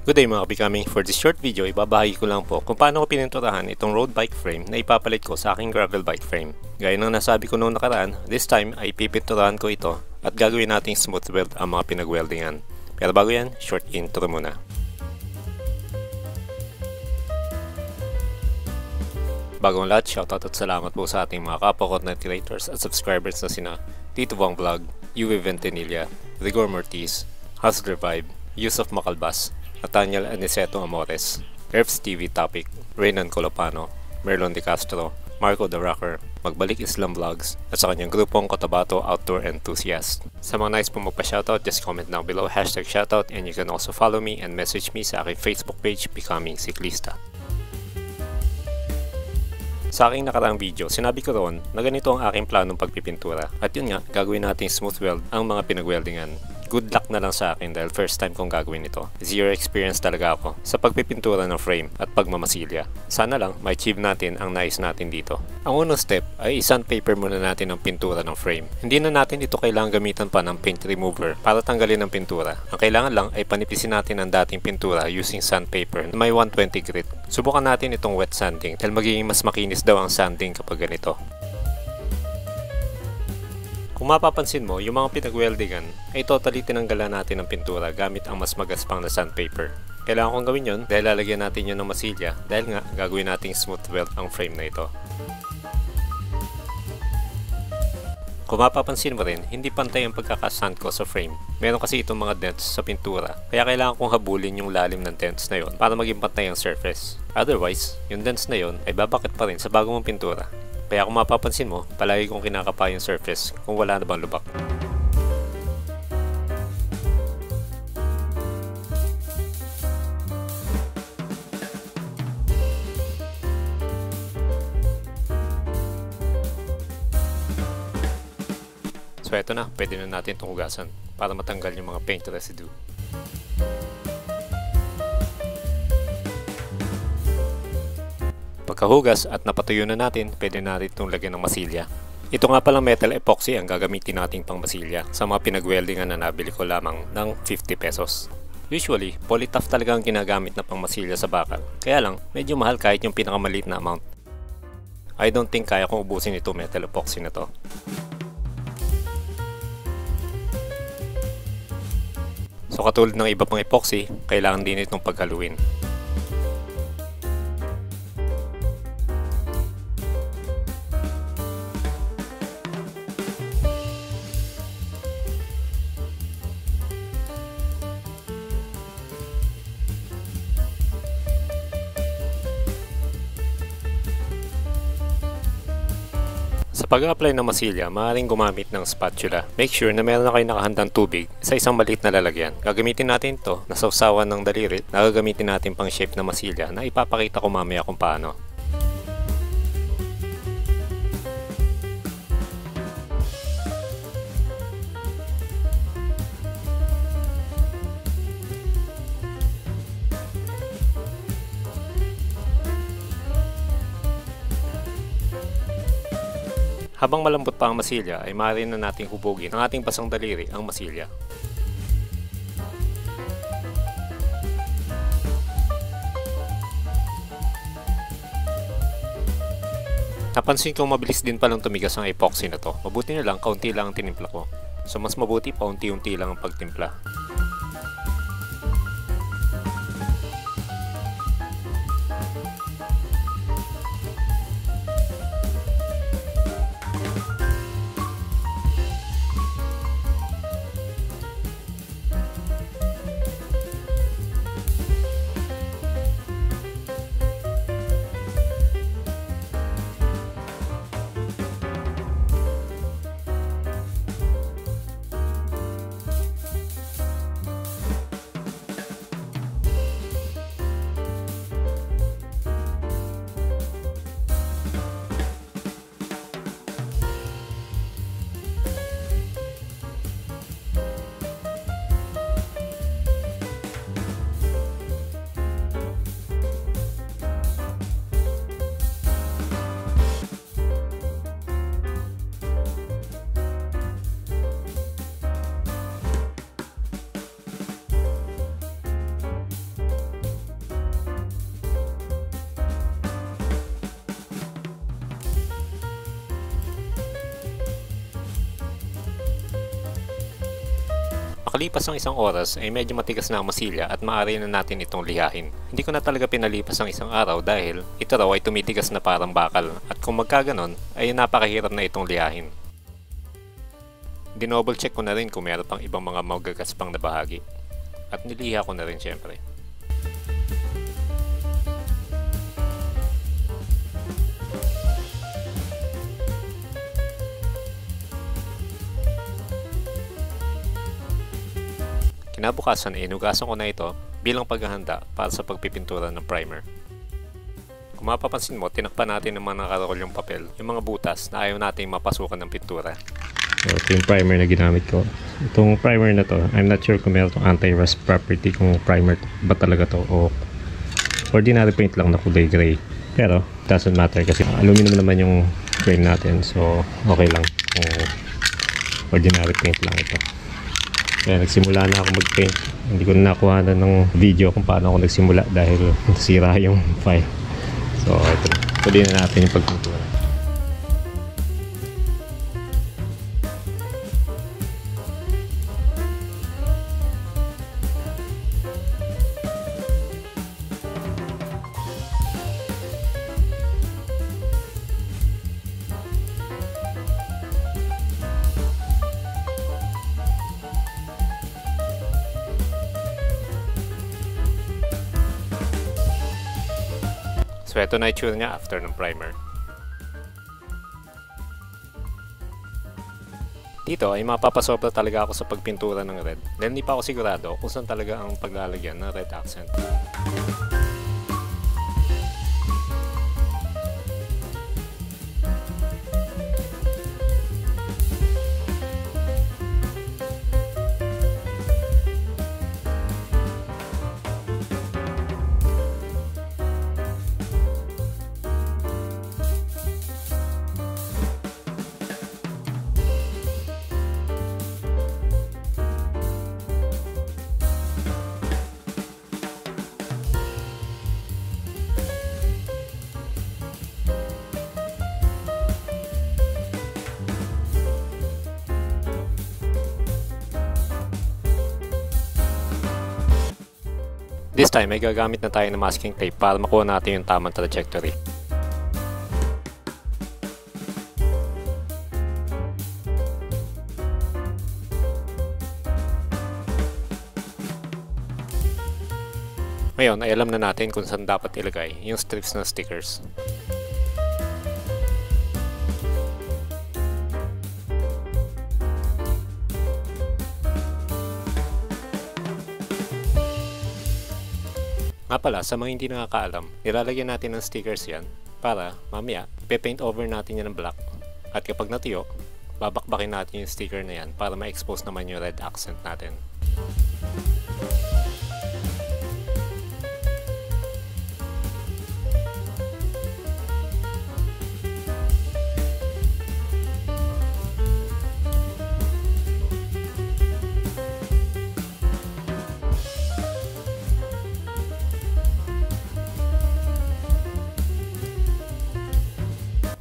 Good day mga becoming. For this short video, ibabahagi ko lang po kung paano ko pininturahan itong road bike frame na ipapalit ko sa aking gravel bike frame. Gaya ng nasabi ko noong nakaraan, this time ay pipinturahan ko ito at gagawin nating smooth weld ang mga pinag-weldingan. Pero bago yan, short intro muna. Bago ang lahat, shoutout at salamat po sa ating mga kapwa content creators at subscribers na sina Tito Bong Vlog, UV Ventanilla, Rigor Mortiz, Hustler Vibe, Yusuf Macalbas, Nathaniel Aniceto Amores, Herbs TV Topic, Reynan Colopano, Merlon De Castro, Marco The Rocker, Magbalik Islam Vlogs, at sa kanyang grupong Cotabato Outdoor Enthusiast. Sa mga nice po magpa-shoutout, just comment down below #shoutout, and you can also follow me and message me sa aking Facebook page, Becoming Siklista. Sa aking nakaraang video, sinabi ko roon na ganito ang aking planong pagpipintura. At yun nga, gagawin nating smooth weld ang mga pinag-weldingan. Good luck na lang sa akin dahil first time kong gagawin ito. Zero experience talaga ako sa pagpipintura ng frame at pagmamasilya. Sana lang ma-achieve natin ang nais natin dito. Ang unang step ay i-sandpaper muna natin ang pintura ng frame. Hindi na natin ito kailangan gamitan pa ng paint remover para tanggalin ang pintura. Ang kailangan lang ay panipisin natin ang dating pintura using sandpaper na may 120 grit. Subukan natin itong wet sanding dahil magiging mas makinis daw ang sanding kapag ganito. Kung mapapansin mo, yung mga pinag-weldingan ay totally tinanggalan natin ng pintura gamit ang mas magaspang na sandpaper. Kailangan kong gawin yun dahil lalagyan natin yun ng masilya dahil nga gagawin nating smooth weld ang frame na ito. Kung mapapansin mo rin, hindi pantay ang pagkakasand ko sa frame. Meron kasi itong mga dents sa pintura, kaya kailangan kong habulin yung lalim ng dents na yon para maging pantay ang surface. Otherwise, yung dents na yon ay babakit pa rin sa bago mong pintura. Kaya kung mapapansin mo, palagi kong kinakapa yung surface kung wala na bang lubak. So eto na, pwede na natin itong hugasan para matanggal yung mga paint residue. Pagkahugas at napatuyo na natin, pwede natin itong lagyan ng masilya. Ito nga palang metal epoxy ang gagamitin nating pang masilya sa mga pinag-weldingan na nabili ko lamang ng 50 pesos. Usually, polytough talaga ang ginagamit na pang masilya sa bakal. Kaya lang, medyo mahal kahit yung pinakamaliit na amount. I don't think kaya kong ubusin ito metal epoxy na to. So katulad ng iba pang epoxy, kailangan din itong paghaluin. Sa pag-apply ng masilya, maaaring gumamit ng spatula. Make sure na meron na kayo nakahandang tubig sa isang maliit na lalagyan. Gagamitin natin ito na sausawan ng daliri na gagamitin natin pang shape na masilya na ipapakita ko mamaya kung paano. Habang malambot pa ang masilya ay maaari na nating hubugin ang ating basang daliri ang masilya. Napansin kong mabilis din palang tumigas ang epoxy na to. Mabuti na lang kaunti lang ang tinimpla ko. So mas mabuti paunti-unti lang ang pagtimpla. Makalipas ng isang oras ay medyo matigas na ang masilya at maaari na natin itong lihahin. Hindi ko na talaga pinalipas ang isang araw dahil ito raw ay tumitigas na parang bakal at kung magkaganon ay napakahirap na itong lihahin. Dinoble check ko na rin kung meron pang ibang mga magagaspang na bahagi at niliha ko na rin syempre. Kinabukasan ay inugasan ko na ito bilang paghahanda para sa pagpipintura ng primer. Kung mapapansin mo, tinakpan natin ng mga nakarolyong papel yung mga butas na ayaw nating mapasukan ng pintura. So, ito yung primer na ginamit ko. Itong primer na to, I'm not sure kung meron itong anti-rust property kung primer ba talaga to o ordinary paint lang na kulay gray. Pero, doesn't matter kasi aluminum naman yung frame natin. So, okay lang kung ordinary paint lang ito. Kaya nagsimula na ako mag-paint. Hindi ko na nakuha na ng video kung paano ako nagsimula dahil nasira yung file. So ito na. Tuloy na natin yung pagpintura. So ito na itsura niya after ng primer. Dito ay mapapasobra talaga ako sa pagpintura ng red. Dahil hindi pa ako sigurado kung saan talaga ang paglalagyan ng red accent. This time ay gagamit na tayo ng masking tape para makuha natin yung tamang trajectory. Ngayon ay alam na natin kung saan dapat ilagay yung strips ng stickers. Nga pala, sa mga hindi nakakaalam, nilalagyan natin ng stickers yan para mamaya ipe-paint over natin yan ng black at kapag natuyo, babakbakin natin yung sticker na yan para ma-expose naman yung red accent natin.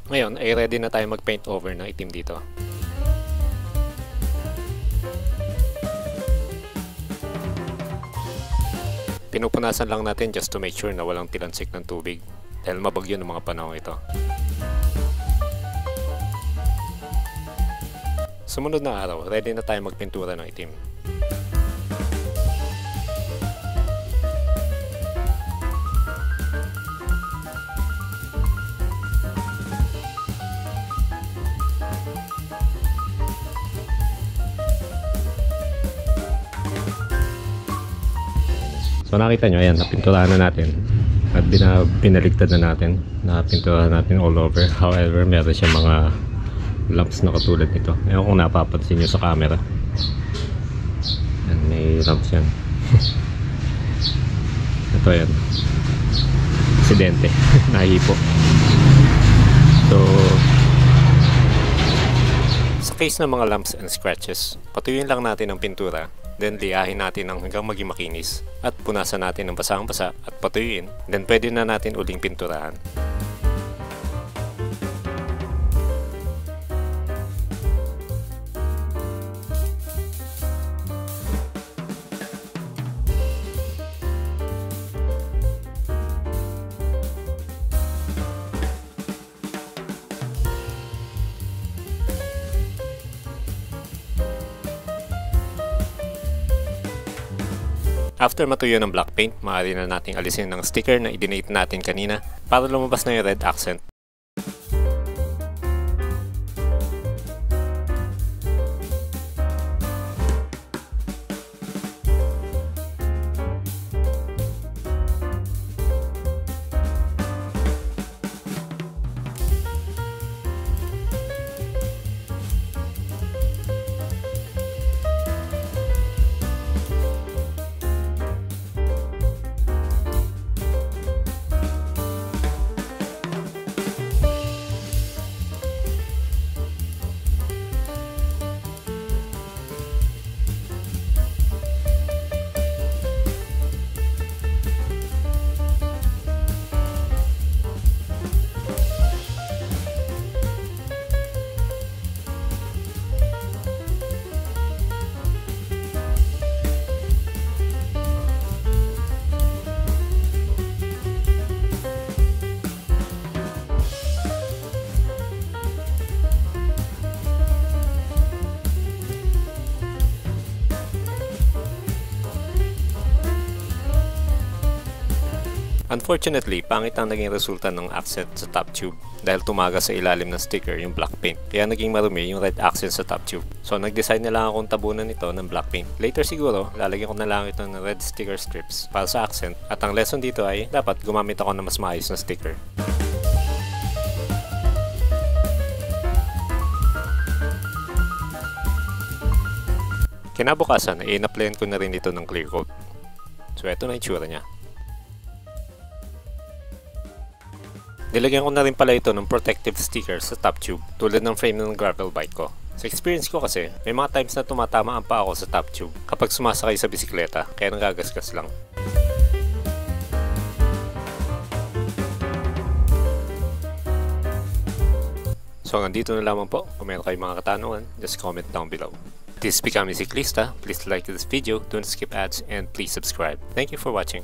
Ngayon ay ready na tayo mag-paint over ng itim dito. Pinupunasan lang natin just to make sure na walang tilansik ng tubig dahil mabagyo ng mga panahon ito. Sumunod na araw, ready na tayo magpintura ng itim. So nakita nyo, ayan, napinturahan na natin at binaligtad na natin, napinturahan natin all over. However, meron siya mga lumps na katulad nito. Ewan kung napapansin nyo sa camera. Ayan, may lumps yan. Ito yan, aksidente. Nahipo. So sa case ng mga lumps and scratches, patuyuin lang natin ang pintura. Then liyahin natin hanggang maging makinis at punasan natin ng basang-basa at patuyuin. Then pwede na natin uling pinturahan. After matuyo ng black paint, maaari na nating alisin ng sticker na i-donate natin kanina para lumabas na yung red accent. Unfortunately, pangit ang naging resulta ng accent sa top tube dahil tumaga sa ilalim ng sticker yung black paint. Kaya naging marumi yung red accent sa top tube. So nag-decide na lang akong tabunan ito ng black paint. Later siguro, lalagyan ko na lang ito ng red sticker strips para sa accent. At ang lesson dito ay dapat gumamit ako ng mas maayos na sticker. Kinabukasan ay in-applyan ko na rin ito ng clear coat. So ito na yung tsura niya. Nilagyan ko na rin pala ito ng protective sticker sa top tube tulad ng frame ng gravel bike ko. Sa experience ko kasi, may mga times na tumatama ang paa ko sa top tube kapag sumasakay sa bisikleta kaya nagagasgas lang. So hanggang dito na lamang po. Kung meron kayong mga katanungan, just comment down below. This is Becoming Ciclista. Please like this video, don't skip ads, and please subscribe. Thank you for watching.